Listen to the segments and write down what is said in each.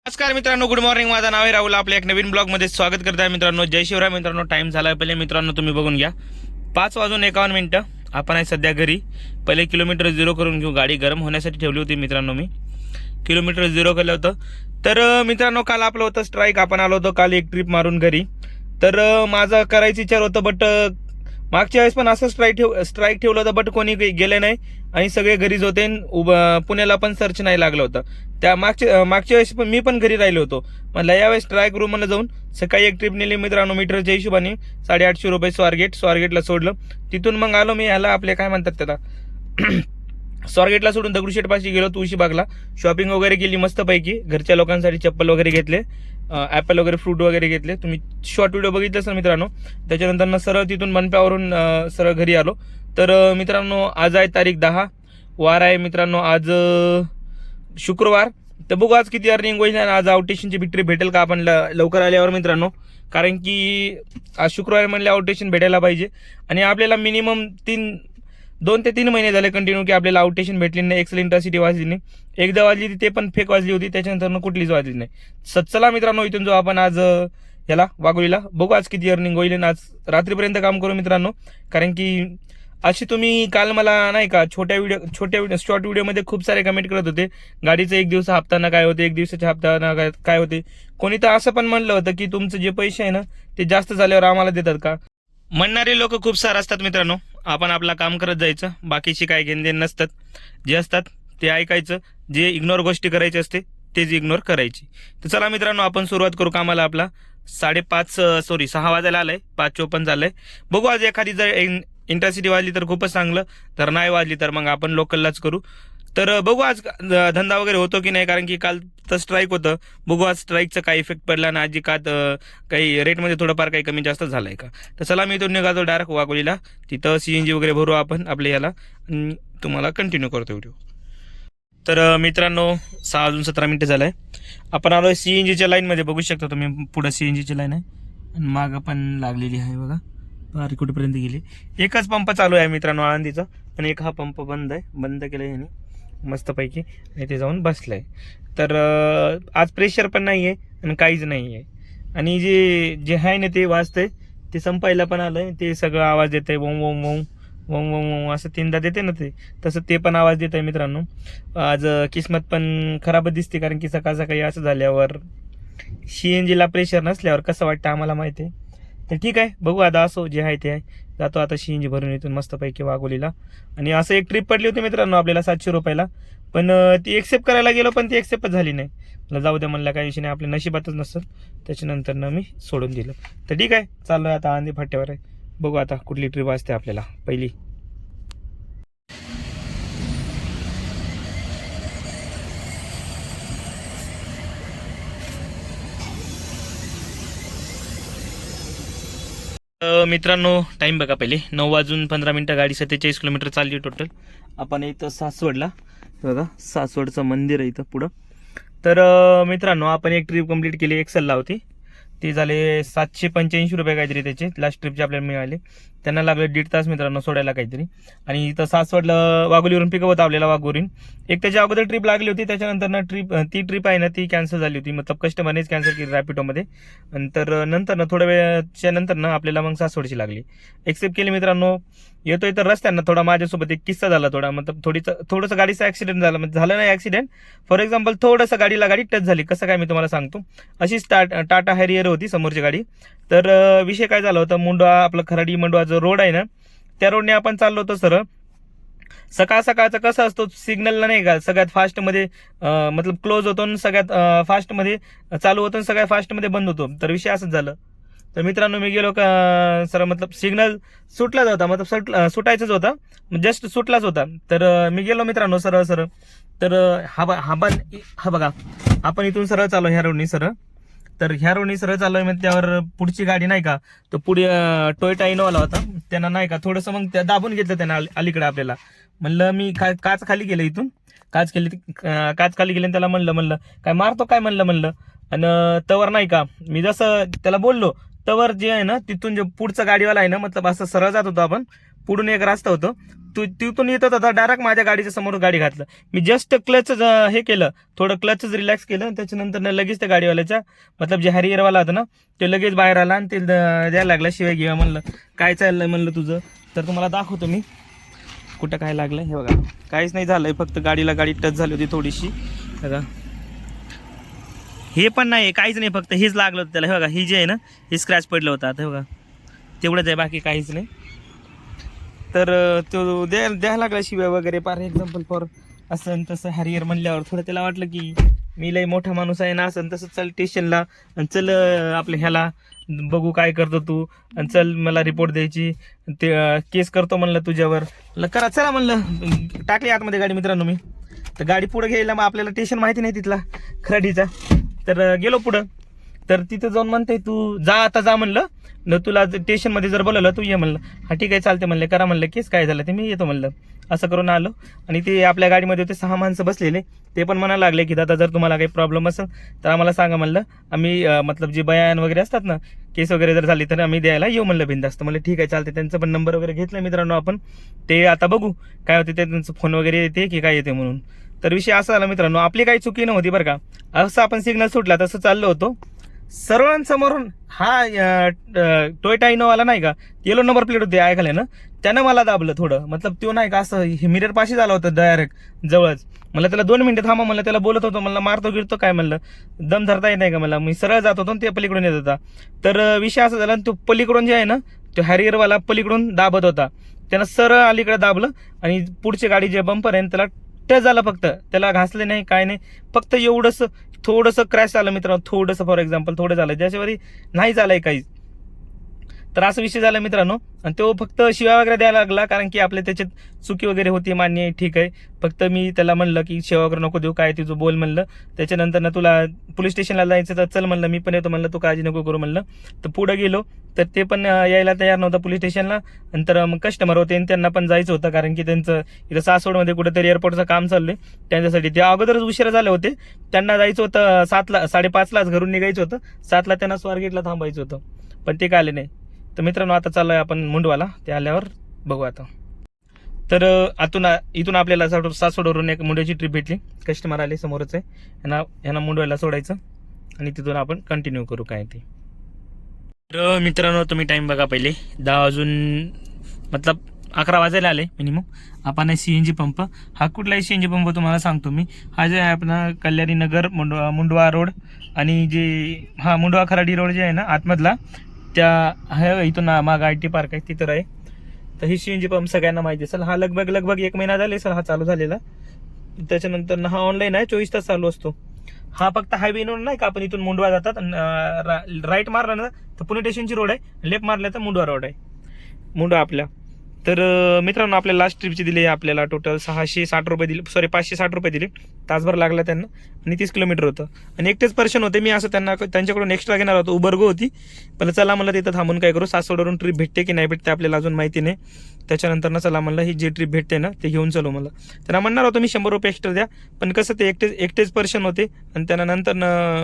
नमस्कार मित्रांनो, good morning. माझं नाव आहे राहुल. आपल्या एक नवीन ब्लॉगमध्ये स्वागत करत आहे मित्रांनो. जय शिवराय मित्रांनो. टाइम झाला आहे पहिले मित्रांनो, तुम्ही बघून घ्या. 5:51 आपण आहे सध्या घरी. पहिले किलोमीटर 0 करून घेऊ. गाडी गरम होण्यासाठी ठेवली होती मित्रांनो. मी किलोमीटर 0 केलं होतं. तर मित्रांनो, काल आपलं होतं स्ट्राईक. आपण आलो होतो काल एक ट्रिप मारून घरी. तर माझं करायचं विचार होतं, बट मागच्या वेळेस पण असं स्ट्राईक ठेवलं होतं, बट कोणी गेले नाही आणि सगळे घरीच होते. पुण्याला पण सर्च नाही लागलं होतं. त्या मागच्या वेळेस पण मी पण घरी राहिलो होतो. म्हणलं यावेळेस स्ट्राईक रूमला जाऊन सकाळी एक ट्रिप नेली मित्रांनो. मीटरच्या हिशोबाने 850 रुपये स्वारगेटला सोडलं. तिथून मग आलो मी ह्याला, आपले काय म्हणतात त्याला स्वारगेटला सोडून दगडूशेठपाशी गेलो, तुळशीबागला. शॉपिंग वगैरे केली मस्तपैकी. घरच्या लोकांसाठी चप्पल वगैरे घेतले, ॲपल वगैरे फ्रूट वगैरे घेतले. तुम्ही शॉर्ट व्हिडिओ बघितलं असेल मित्रांनो. त्याच्यानंतर सरळ तिथून मनप्यावरून सरळ घरी आलो. तर मित्रांनो, आज आहे तारीख 10, वार आहे मित्रांनो आज शुक्रवार. तर बघू आज किती अर्निंग होईल आणि आज आउटेशनची विक्ट्री भेटेल का आपण लवकर आल्यावर मित्रांनो. कारण की आज शुक्रवार म्हणले आउटेशन भेटायला पाहिजे. आणि आपल्याला मिनिमम 2 ते 3 महिने झाले कंटिन्यू की आपल्याला आउटेशन भेटली नाही. एक्सेल इंटरसिटी वाजली नाही. एकदा वाजली ती, ते पण फेक वाजली होती. त्याच्यानंतर कुठलीच वाजली नाही. चला मित्रांनो, इथून जो आपण आज याला वाघोलीला बघू आज किती अर्निंग होईल. आज रात्रीपर्यंत काम करू मित्रांनो. कारण की अशी तुम्ही काल मला नाही का छोट्या शॉर्ट व्हिडिओमध्ये खूप सारे कमेंट करत होते, गाडीचं 1 दिवस हप्ताना काय होते, 1 दिवसाच्या हप्ताना काय होते. कोणी तर असं पण म्हणलं होतं की तुमचं जे पैसे आहे ना ते जास्त झाल्यावर आम्हाला देतात का. म्हणणारे लोक खूप सारे असतात मित्रांनो. आपण आपला काम करत जायचं, बाकीची काय घेणदेण नसतात. जे असतात ते ऐकायचं, जे इग्नोर गोष्टी करायची असते तेच इग्नोर करायची. तर चला मित्रांनो, आपण सुरुवात करू कामाला. आपला 6 वाजायला आलाय, 5:54 झालंय. बघू आज एखादी जर इंटरसिटी वाजली तर खूपच चांगलं, तर नाही वाजली तर मग आपण लोकललाच करू. तर बघू आज धंदा वगैरे होतो की नाही. कारण की काल तर स्ट्राईक होतं. बघू आज स्ट्राईकचा काय इफेक्ट पडला ना आजी का काही रेटमध्ये थोडंफार काही कमी जास्त झालं आहे का. तर चला मी इथून निघालो डायरेक्ट वाघोलीला. तिथं CNG वगैरे भरू आपण आपल्या याला आणि तुम्हाला कंटिन्यू करतो व्हिडिओ. तर मित्रांनो, 6:17 झालं आहे. आपण आलो आहे CNGच्या लाईनमध्ये. बघू शकता तुम्ही, पुढं CNGची लाईन आहे आणि मागं पण लागलेली आहे बघा. बारी कुठेपर्यंत गेली. एकच पंप चालू आहे मित्रांनो आळंदीचा, आणि एक हा पंप बंद केला आहे यांनी मस्तपैकी, आणि ते जाऊन बसलं आहे. तर आज प्रेशर पण नाही आहे आणि काहीच नाही आहे. आणि जे आहे ना ते वाजतंय, ते संपायला पण आलं आहे. ते सगळं आवाज देत आहे, वोम वोम वोम वोम वोम वोम असं 3दा देते ना ते, तसं ते पण आवाज देत आहे मित्रांनो. आज किस्मत पण खराबच दिसते. कारण की सकाळ सकाळी असं झाल्यावर CNGला प्रेशर नसल्यावर कसं वाटतं आम्हाला माहिती आहे. तर ठीक आहे, बघू आता. असो, जे आहे ते आहे. जातो आता CNG भरून इथून मस्तपैकी वाघोलीला. आणि असं एक ट्रिप पडली होती मित्रांनो आपल्याला 700 रुपयाला, पण ती एक्सेप्ट करायला गेलो पण ती एक्सेप्टच झाली नाही. मला जाऊ द्या म्हणलं, काही विषय नाही, आपल्या नशिबातच नसतं. त्याच्यानंतर मी सोडून दिलं. तर ठीक आहे, चाललो आहे आता आळंदी फाट्यावर आहे. बघू आता कुठली ट्रिप असते आपल्याला पहिली. मित्रांनो, टाईम बघा पहिले. 9:15 गाडी 47 किलोमीटर चालली टोटल. आपण इथं सासवडला बघा, सासवडचं मंदिर आहे इथं पुढं. तर मित्रांनो, आपण एक ट्रिप कंप्लीट केली. एक्सेलला होती. ते झाले 785 रुपये काहीतरी त्याचे लास्ट ट्रिपचे आपल्याला मिळाले. त्यांना लागले 1.5 तास मित्रांनो सोडायला काहीतरी. आणि इथं सासवडला वाघोलीवरून पिकअप होतं आपल्याला वाघोलीवरून. एक त्याच्या अगोदर ट्रिप लागली होती. त्याच्यानंतर ती ट्रिप आहे ना ती कॅन्सल झाली होती. मतलब कस्टमरनेच कॅन्सल केली रॅपिडोमध्ये. नंतर थोड्या वेळाच्या नंतर आपल्याला मग सासवडची लागली. एक्सेप्ट केली मित्रांनो. येतोय तर रस्त्यांना थोडा माझ्यासोबत एक किस्सा झाला थोडा. मतलब थोडंसं गाडीचा ॲक्सिडेंट झाला. म्हणजे झालं नाही ॲक्सिडेंट, फॉर एक्झाम्पल थोडंसं गाडी टच झाली. कसं काय मी तुम्हाला सांगतो. अशीच टाटा हॅरियर होती समोरची गाडी. तर विषय काय झाला होता, मुंडवा आपलं खराडी मंडवा जो रोड आहे ना, त्या रोडने आपण चाललो होतो सरळ. सकाळचं कसं असतो, सिग्नलला नाही का सगळ्यात फास्टमध्ये मतलब क्लोज होतो आणि सगळ्यात फास्टमध्ये चालू होतो आणि सगळ्यात फास्टमध्ये बंद होतो. तर विषय असंच झालं. तर मित्रांनो, मी गेलो का सर, मतलब सिग्नल सुटलाच होता, मतलब सुटायचाच होता, जस्ट सुटलाच होता. तर मी गेलो मित्रांनो सरळ. तर हा बघा, आपण इथून सरळ चालू ह्या रोडनी सरळ. तर ह्या रोडनी सरळ चालू आहे. मग त्यावर पुढची गाडी नाही का, तो पुढे टोयोटा इनोवाला होता. त्यांना नाही का थोडंसं मग त्या दाबून घेतलं त्यांना अलीकडे आपल्याला. म्हणलं मी काच खाली गेलं, इथून काच खाली गेले. त्याला म्हणलं काय मारतो काय म्हणलं. आणि तवर नाही का मी जसं त्याला बोललो, तवर जे आहे ना तिथून जे पुढचं गाडीवाला आहे ना, मतलब असं सरळ जात होतो आपण. पुढून एक रस्ता होतो, तिथून येत होता डायरेक्ट माझ्या गाडीच्या समोर गाडी घातलं. मी जस्ट क्लच हे केलं, थोडं क्लचच रिलॅक्स केलं, त्याच्यानंतर लगेच त्या गाडीवाल्याच्या मतलब जे हॅरियरवाला होता ना ते लगेच बाहेर आला आणि ते द्यायला लागला शिवाय घेऊया. म्हणलं काय चाललंय म्हणलं तुझं, तर तुम्हाला दाखवतो मी कुठं काय लागलं. हे बघा काहीच नाही झालंय, फक्त गाडी टच झाली होती थोडीशी बघा. हे पण नाही काहीच नाही, फक्त हेच लागलं होतं त्याला. हे बघा ही जे आहे ना हे स्क्रॅच पडलं होतं. आता हे बघा तेवढंच आहे, बाकी काहीच नाही. तर तो द्यायला लागला शिव्या वगैरे. फॉर एक्झाम्पल फॉर असं तसं हॅरियर म्हणल्यावर थोडं त्याला वाटलं की मी लई मोठा माणूस आहे ना, असं तसं चल स्टेशनला आणि चल आपल्या ह्याला बघू काय करतो तू, आणि चल मला रिपोर्ट द्यायची, ते केस करतो म्हणलं तुझ्यावर. म्हणलं करा चला म्हणलं. टाकली आतमध्ये गाडी मित्रांनो मी. तर गाडी पुढं घ्यायला मग आपल्याला स्टेशन माहिती नाही तिथला खराडीचा, तर गेलो पुढं. तर तिथं जाऊन म्हणते तू जा आता जा म्हणलं, न तुला स्टेशनमध्ये जर बोलवलं तू ये म्हणलं. हा ठीक आहे चालते म्हणलं, करा म्हणलं केस काय झालं ते मी येतो म्हणलं. असं करून आलो आणि ते आपल्या गाडीमध्ये होते 6 माणसं बसलेले. ते पण म्हणायला लागले की दादा जर तुम्हाला काही प्रॉब्लेम असेल तर आम्हाला सांगा म्हणलं, आम्ही मतलब जे बयान वगैरे असतात ना, केस वगैरे जर झाली तर आम्ही द्यायला येऊ म्हणलं बिनधास्त. म्हणलं ठीक आहे चालते. त्यांचं पण नंबर वगैरे घेतला मित्रांनो आपण. ते आता बघू काय होते, ते त्यांचं फोन वगैरे येते की काय येते म्हणून. तर विषय असा झाला मित्रांनो, आपली काही चुकी नव्हती बरं का. असं आपण सिग्नल सुटला तसं चाललो होतो, सर्वांसमोरून हा टोयोटा इनोवाला नाही का येलो नंबर प्लेट होती ऐकायला ना, त्यानं मला दाबलं थोडं. मतलब तो नाही का असं हे मिरर पाशी झाला होता डायरेक्ट जवळच. मला त्याला 2 मिनिटं थांबा म्हणलं, त्याला बोलत होतो म्हणलं मारतो गिरतो काय म्हणलं, दम धरता येत नाही का मला. मी सरळ जात होतो ते पलीकडून येत होता. तर विषय असा झाला, तो पलीकडून जे आहे ना तो हॅरियरवाला पलीकडून दाबत होता, त्यानं सरळ अलीकडे दाबलं आणि पुढची गाडी जे बंपर आहे त्याला टच झालं. फक्त त्याला घासले नाही काय नाही, फक्त एवढंच थोडंसं क्रॅश झालं मित्रांनो, थोडंसं फॉर एक्झाम्पल थोडं झालं, त्याच्यावरही नाही झालंय काहीच. तर असा विषय झाला मित्रांनो. आणि तो फक्त शिव्या वगैरे द्यायला लागला, कारण की आपल्या त्याच्यात चुकी वगैरे होती मान्य आहे ठीक आहे. फक्त मी त्याला म्हणलं की शिव्या वगैरे नको देऊ, काय तुझं बोल म्हणलं. त्याच्यानंतर ना तुला पोलीस स्टेशनला जायचं तर चल म्हणलं, मी पण येतो म्हणलं, तू काळजी नको करू म्हणलं. तर पुढे गेलो तर ते पण यायला तयार नव्हतं पोलीस स्टेशनला. नंतर मग कस्टमर होते आणि त्यांना पण जायचं होतं, कारण की त्यांचं इथं सासवडमध्ये कुठेतरी एअरपोर्टचं काम चाललंय त्यांच्यासाठी. ते अगोदरच उशिरा झाले होते, त्यांना जायचं होतं 7ला, 5:30लाच घरून निघायचं होतं, 7ला त्यांना स्वारगेटला थांबायचं होतं, पण ते काय आले नाही. तर मित्रांनो आता चाललोय आपण मुंडवाला, ते आल्यावर बघू आता. तर इथून आपल्याला सासवडवरून एक मुंड्याची ट्रिप भेटली, कस्टमर आले समोरच आहे, ह्यांना मुंडवायला सोडायचं आणि तिथून आपण कंटिन्यू करू काय ते. तर मित्रांनो तुम्ही टाईम बघा पहिले, 10 वाजून मतलब 11 वाजायला आले मिनिमम. आपण CNG पंप, हा कुठलाही CNG पंप तुम्हाला सांगतो मी. हा जे आहे आपला कल्याणी नगर मुंडवा रोड आणि जे हा मुंडवा खराडी रोड जे आहे ना आतमधला, त्या आहे इथून मागं IT पार्क आहे तिथं आहे. तर ही CNG पंप सगळ्यांना माहिती असेल. हा लगभग 1 महिना झाले सर हा चालू झालेला. त्याच्यानंतर हा ऑनलाईन आहे, 24 तास चालू असतो. हा फक्त हायवेवर नाही का, आपण इथून मुंडवा जातात, राईट मारला ना तर पुणे स्टेशनची रोड आहे, लेफ्ट मारला तर मुंडवा रोड आहे, मुंडवा आपल्या. तर मित्रांनो आपल्या लास्ट ट्रिपची दिली आपल्याला टोटल 660 रुपये दिले, सॉरी 560 रुपये दिले. तासभर लागला त्यांना आणि 30 किलोमीटर होतं आणि एकटेच पर्सन होते. मी असं त्यांच्याकडून एक्स्ट्रा घेणार होतो, उबरगो होती, पण चला म्हणलं तिथं थांबून काय करू, सासवडवरून ट्रिप भेटते की नाही भेटते आपल्याला अजून माहिती नाही. त्याच्यानंतर ना चला म्हणलं ही जे ट्रिप भेटते ना ते घेऊन चलो मला. त्यांना म्हणणार होतो मी 100 रुपये एक्स्ट्रा द्या, पण कसं ते एकटेच पर्सन होते आणि त्यांना नंतर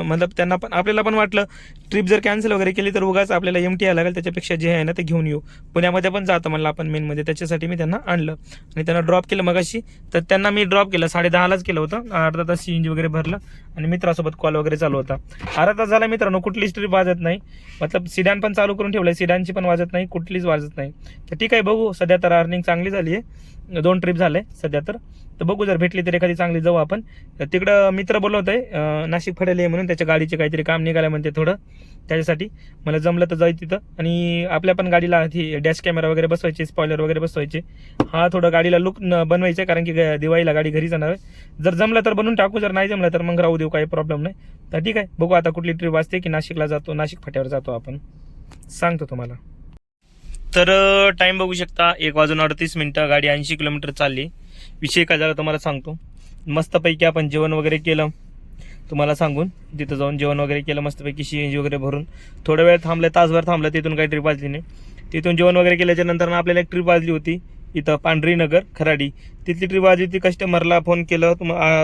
मतलब त्यांना पण आपल्याला पण वाटलं ट्रिप जर कॅन्सल वगैरे केली तर उगाच आपल्याला MT यायला लागेल, त्याच्यापेक्षा जे आहे ना ते घेऊन येऊ. पुण्यामध्ये पण जातं म्हणलं आपण मेनमध्ये, त्याच्यासाठी मी त्यांना आणलं आणि त्यांना ड्रॉप केलं मगाशी. तर त्यांना मी ड्रॉप केलं 10:30लाच केलं होतं, अर्धा तास CNG वगैरे भरलं आणि मित्रासोबत कॉल वगैरे चालू होता. अर्धा तास झाला मित्रांनो, कुठलीच ट्रिप वाजत नाही. मतलब सिडान पण चालू करून ठेवलंय, सिडानची पण वाजत नाही, कुठलीच वाजत नाही. तर ठीक आहे बघू, सध्या तर अर्निंग चांगली झाली आहे, 2 ट्रिप झाले सध्या तर बघू, जर भेटली तर एखादी चांगली जाऊ आपण. तिकडं मित्र बोलवत आहे नाशिक फडेले म्हणून, त्याच्या गाडीचे काहीतरी काम निघालं म्हणते थोडं, त्याच्यासाठी मला जमलं तर जाईल तिथं. आणि आपल्या पण गाडीला ती डॅश कॅमेरा वगैरे बसवायचे, स्पॉयलर वगैरे बसवायचे. हा थोडं गाडीला लुक बनवायचं, कारण की दिवाळीला गाडी घरी जाणार आहे. जर जमलं तर बनवून टाकू, जर नाही जमलं तर मग राहू देऊ, काही प्रॉब्लेम नाही. तर ठीक आहे बघू आता कुठली ट्रिप वाजते, की नाशिकला जातो, नाशिक फाट्यावर जातो आपण, सांगतो तुम्हाला. तर टाईम बघू शकता, 1:38 गाडी 80 किलोमीटर चालली. विषय काय झाला तुम्हाला सांगतो. मस्तपैकी आपण जेवण वगैरे केलं, तुम्हाला सांगून तिथं जाऊन जेवण वगैरे केलं मस्तपैकी, CNG वगैरे भरून थोडा वेळ थांबलं, तासभर थांबलं, तिथून काही ट्रिप वाजली नाही. तिथून जेवण वगैरे केल्याच्या नंतर आपल्याला एक ट्रिप वाजली होती इथं पांढरीनगर खराडी, तिथली ट्रिप आली होती. कस्टमरला फोन केलं,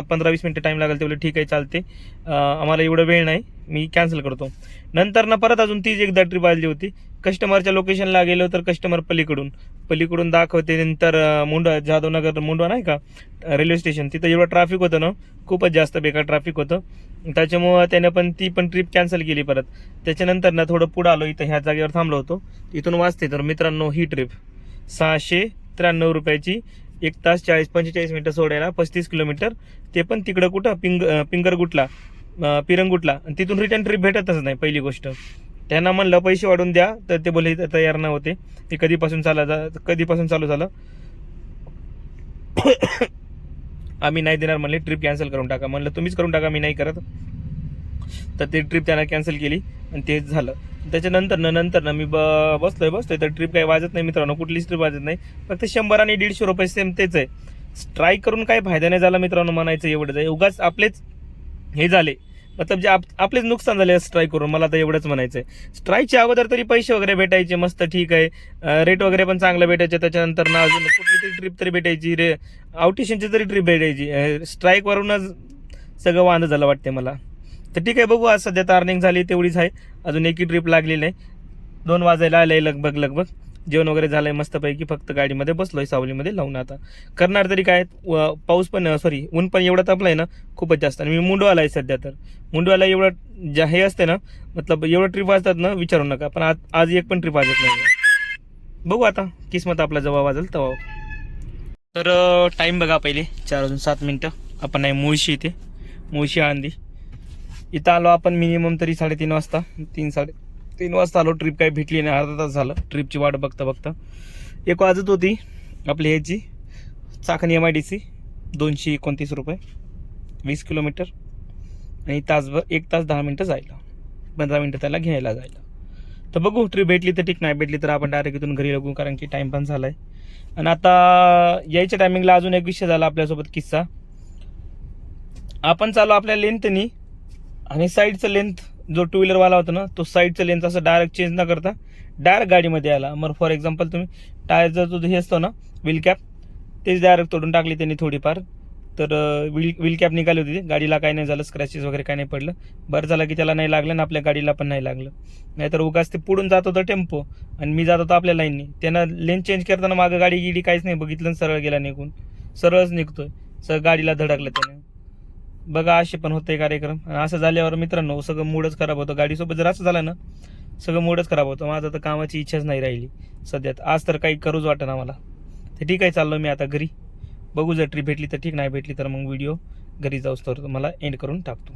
15-20 मिनटं टाईम लागेल, ते बोलले ठीक आहे चालते, आम्हाला एवढं वेळ नाही, मी कॅन्सल करतो. नंतर ना परत अजून तीच एकदा ट्रिप आली होती. कस्टमरच्या लोकेशनला गेलो तर कस्टमर पलीकडून दाखवते. नंतर मुंडवा, जाधवनगर मुंडवा नाही का रेल्वे स्टेशन, तिथं एवढं ट्रॅफिक होतं ना, खूपच जास्त बेकार ट्रॅफिक होतं. त्याच्यामुळं त्याने ती पण ट्रिप कॅन्सल केली परत. त्याच्यानंतर ना थोडं पुढं आलो, इथं ह्या जागेवर थांबलो होतो. इथून वाचते तर मित्रांनो ही ट्रिप 693 रुपयाची, 1 तास 45 मिनटं सोडायला, 35 किलोमीटर, ते पण तिकडं कुठं पिरंगुटला. आणि तिथून रिटर्न ट्रिप भेटतच नाही. पहिली गोष्ट त्यांना म्हणलं पैसे वाढून द्या, तर ते बोले तयार नव्हते. ते कधीपासून चालू झालं आम्ही नाही देणार म्हणले, ट्रिप कॅन्सल करून टाका. म्हणलं तुम्हीच करून टाका, मी नाही करत. तर ते ट्रिप त्यांना कॅन्सल केली आणि तेच झालं. त्याच्यानंतर ना मी बसतोय तर ट्रिप काही वाजत नाही मित्रांनो, कुठलीच ट्रिप वाजत नाही. फक्त 100 आणि 150 रुपये सेम तेच आहे. स्ट्राईक करून काही फायदा नाही झाला मित्रांनो, म्हणायचं एवढंच आहे. उगाच आपलेच हे झाले, मतलब जे आपलेच नुकसान झाले स्ट्राईक करून, मला तर एवढंच म्हणायचं आहे. स्ट्राईकच्या अगोदर तरी पैसे वगैरे भेटायचे मस्त, ठीक आहे, रेट वगैरे पण चांगलं भेटायचे. त्याच्यानंतर ना अजून कुठली तरी ट्रिप तरी भेटायची, आउटेशनची तरी ट्रिप भेटायची. स्ट्राईकवरूनच सगळं वांद झालं वाटते मला. तर ठीक आहे, बघू. आज सध्या तर अर्निंग झाली तेवढीच आहे, अजून एकही ट्रिप लागलेली नाही. 2 वाजायला आले लगभग. जेवण वगैरे झालंय मस्तपैकी, फक्त गाडीमध्ये बसलोय सावलीमध्ये लावून. आता करणार तरी काय, पाऊस पण ऊन पण एवढं तापलंय ना खूपच जास्त. आणि मी मुंडवाला आहे सध्या, तर मुंडवाला एवढं हे असते ना, मतलब एवढं ट्रिप वाजतात ना विचारू नका. पण आज एक पण ट्रिप वाजत नाही. बघू आता, किस्मत आपला जेव्हा वाजेल तेव्हा. तर टाईम बघा, पहिले 4:07 आपण आहे मुळशी आळंदी. इथं आलो आपण मिनिमम तरी 3:30 वाजता, 3 वाजता आलो. ट्रिप काही भेटली नाही, अर्धा तास झालं ट्रिपची वाट बघता. 1 वाजत होती. आपली ह्याची चाकण MIDC 229 रुपये, 20 किलोमीटर, आणि 1 तास 10 मिनटं जायला, 15 मिनटं त्याला घ्यायला जायला. तर बघू, ट्रिप भेटली तर ठीक, नाही भेटली तर आपण डायरेक्ट इथून घरी लागू, कारण की टाईम पण झाला आहे. आणि आता यायच्या टायमिंगला अजून एक विषय झाला आपल्यासोबत किस्सा. आपण चालू आपल्या लेंथनी, आणि साईडचं लेंथ जो 2 व्हीलरवाला होता ना, तो साईडचं लेंथ असं डायरेक्ट चेंज न करता डायरेक्ट गाडीमध्ये आला. मग फॉर एक्झाम्पल तुम्ही टायरचा जो हे असतो ना व्हील कॅप, तेच डायरेक्ट तोडून टाकली त्यांनी थोडीफार. तर व्हील कॅप निघाली होती, गाडीला काही नाही झालं, स्क्रॅचेस वगैरे काही नाही पडलं. बरं झालं की त्याला नाही लागलं आणि आपल्या गाडीला पण नाही लागलं. नाहीतर उगाच ते पुढून जात होतं टेम्पो आणि मी जात होतो आपल्या लाईननी. त्यानं लेन चेंज करताना मागं गाडी काहीच नाही बघितलं, सरळ गेला निघून, सरळच निघतोय, सगळं गाडीला धडकलं त्याने. बघा, असे पण होते कार्यक्रम. असं झाल्यावर मित्रांनो सगळं मूडच खराब होतं. गाडीसोबत जर असं झालं ना, सगळं मूडच खराब होतं. माझं तर कामाची इच्छाच नाही राहिली सध्यात. आज तर काही करूच वाटत ना मला. तर ठीक आहे, चाललो मी आता घरी. बघू, जर ट्रिप भेटली तर ठीक, नाही भेटली तर मग व्हिडिओ घरी जाऊस तर तुम्हाला एंड करून टाकतो.